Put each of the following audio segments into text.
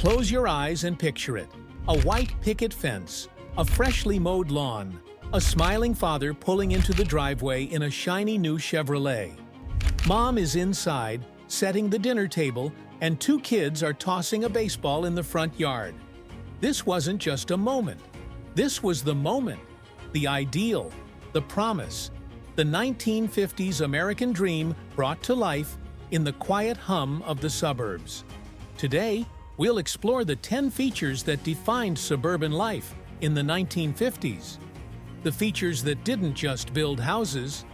Close your eyes and picture it. A white picket fence, a freshly mowed lawn, a smiling father pulling into the driveway in a shiny new Chevrolet. Mom is inside, setting the dinner table, and two kids are tossing a baseball in the front yard. This wasn't just a moment. This was the moment, the ideal, the promise, the 1950s American dream brought to life in the quiet hum of the suburbs. Today, we'll explore the 10 features that defined suburban life in the 1950s. The features that didn't just build houses,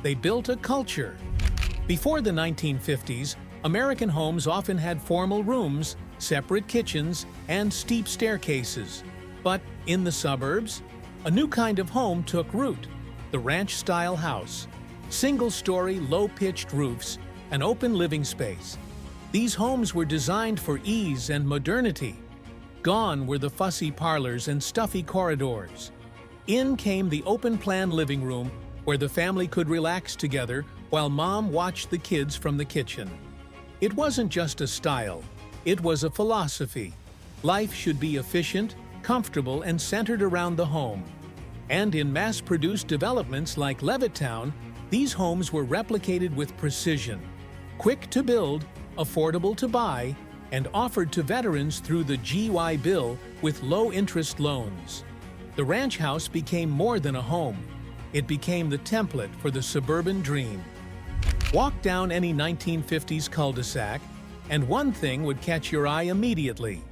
they built a culture. Before the 1950s, American homes often had formal rooms, separate kitchens, and steep staircases. But in the suburbs, a new kind of home took root: the ranch-style house. Single-story, low-pitched roofs, an open living space. These homes were designed for ease and modernity. Gone were the fussy parlors and stuffy corridors. In came the open-plan living room, where the family could relax together while Mom watched the kids from the kitchen. It wasn't just a style, it was a philosophy. Life should be efficient, comfortable, and centered around the home. And in mass-produced developments like Levittown, these homes were replicated with precision. Quick to build, affordable to buy, and offered to veterans through the GI Bill with low-interest loans. The ranch house became more than a home. It became the template for the suburban dream. Walk down any 1950s cul-de-sac, and one thing would catch your eye immediately.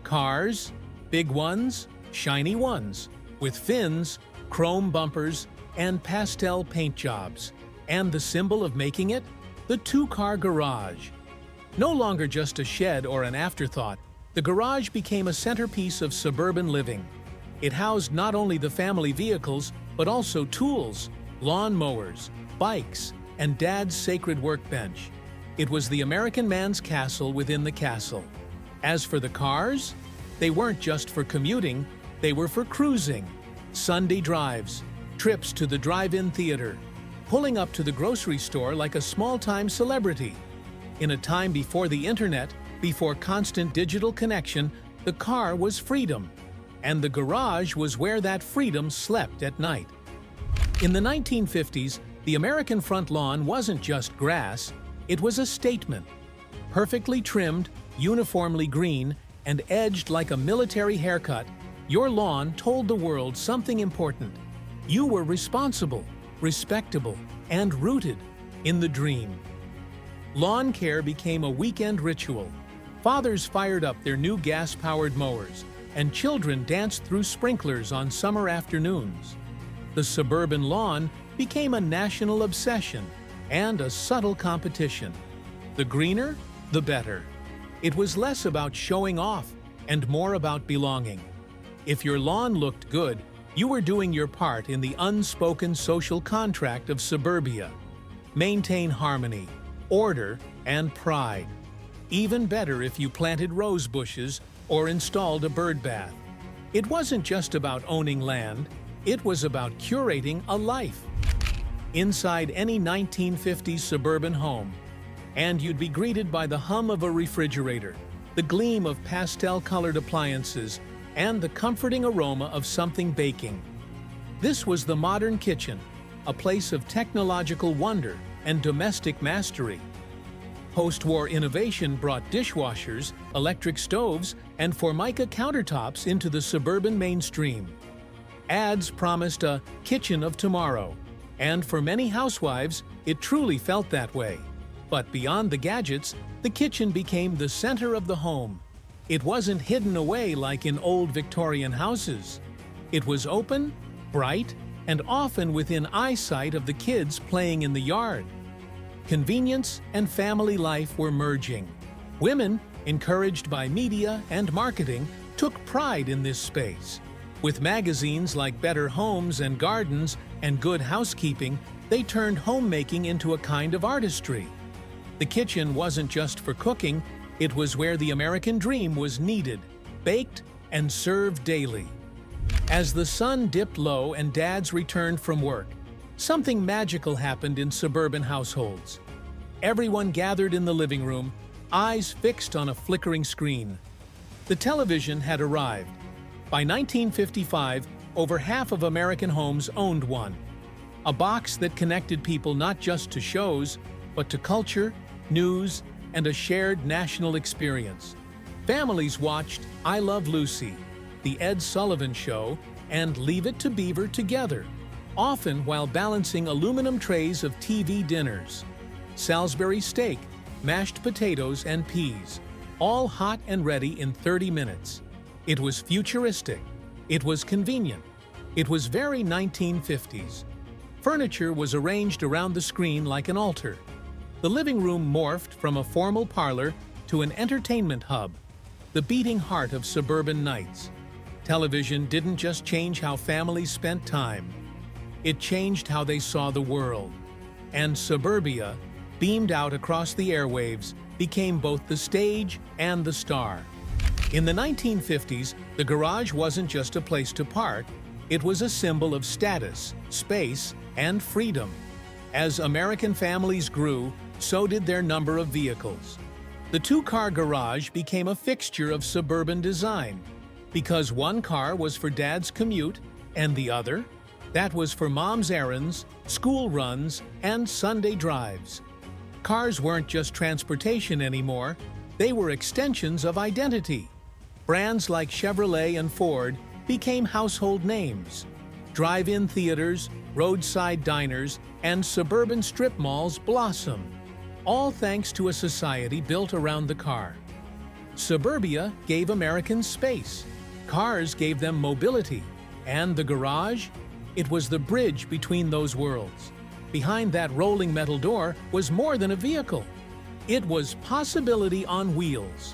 Cars, big ones, shiny ones, with fins, chrome bumpers, and pastel paint jobs. And the symbol of making it? The two-car garage. No longer just a shed or an afterthought, the garage became a centerpiece of suburban living. It housed not only the family vehicles, but also tools, lawn mowers, bikes, and Dad's sacred workbench. It was the American man's castle within the castle. As for the cars, they weren't just for commuting, they were for cruising. Sunday drives, trips to the drive-in theater, pulling up to the grocery store like a small-time celebrity. In a time before the internet, before constant digital connection, the car was freedom. And the garage was where that freedom slept at night. In the 1950s, the American front lawn wasn't just grass, it was a statement. Perfectly trimmed, uniformly green, and edged like a military haircut, your lawn told the world something important. You were responsible, respectable, and rooted in the dream. Lawn care became a weekend ritual. Fathers fired up their new gas-powered mowers, and children danced through sprinklers on summer afternoons. The suburban lawn became a national obsession and a subtle competition. The greener, the better. It was less about showing off and more about belonging. If your lawn looked good, you were doing your part in the unspoken social contract of suburbia. Maintain harmony, order, and pride. Even better if you planted rose bushes or installed a bird bath. It wasn't just about owning land, it was about curating a life. Inside any 1950s suburban home, and you'd be greeted by the hum of a refrigerator, the gleam of pastel-colored appliances, and the comforting aroma of something baking. This was the modern kitchen, a place of technological wonder and domestic mastery. Post-war innovation brought dishwashers, electric stoves, and Formica countertops into the suburban mainstream. Ads promised a kitchen of tomorrow, and for many housewives, it truly felt that way. But beyond the gadgets, the kitchen became the center of the home. It wasn't hidden away like in old Victorian houses. It was open, bright, and often within eyesight of the kids playing in the yard. Convenience and family life were merging. Women, encouraged by media and marketing, took pride in this space. With magazines like Better Homes and Gardens and Good Housekeeping, they turned homemaking into a kind of artistry. The kitchen wasn't just for cooking, it was where the American dream was kneaded, baked, and served daily. As the sun dipped low and dads returned from work, something magical happened in suburban households. Everyone gathered in the living room, eyes fixed on a flickering screen. The television had arrived. By 1955, over half of American homes owned one. A box that connected people not just to shows, but to culture, news, and a shared national experience. Families watched I Love Lucy, The Ed Sullivan Show, and Leave It to Beaver together, often while balancing aluminum trays of TV dinners. Salisbury steak, mashed potatoes, and peas, all hot and ready in 30 minutes. It was futuristic. It was convenient. It was very 1950s. Furniture was arranged around the screen like an altar. The living room morphed from a formal parlor to an entertainment hub, the beating heart of suburban nights. Television didn't just change how families spent time. It changed how they saw the world. And Suburbia, beamed out across the airwaves, became both the stage and the star. In the 1950s, the garage wasn't just a place to park, it was a symbol of status, space, and freedom. As American families grew, so did their number of vehicles. The two-car garage became a fixture of suburban design, because one car was for Dad's commute, and the other? That was for Mom's errands, school runs, and Sunday drives. Cars weren't just transportation anymore, they were extensions of identity. Brands like Chevrolet and Ford became household names. Drive-in theaters, roadside diners, and suburban strip malls blossomed, all thanks to a society built around the car. Suburbia gave Americans space. Cars gave them mobility. And the garage? It was the bridge between those worlds. Behind that rolling metal door was more than a vehicle. It was possibility on wheels.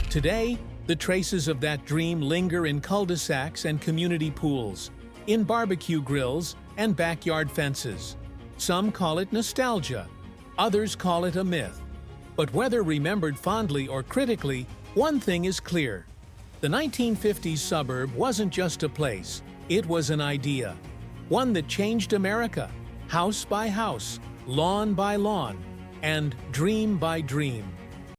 Today, the traces of that dream linger in cul-de-sacs and community pools, in barbecue grills and backyard fences. Some call it nostalgia, others call it a myth. But whether remembered fondly or critically, one thing is clear. The 1950s suburb wasn't just a place, it was an idea. One that changed America, house by house, lawn by lawn, and dream by dream.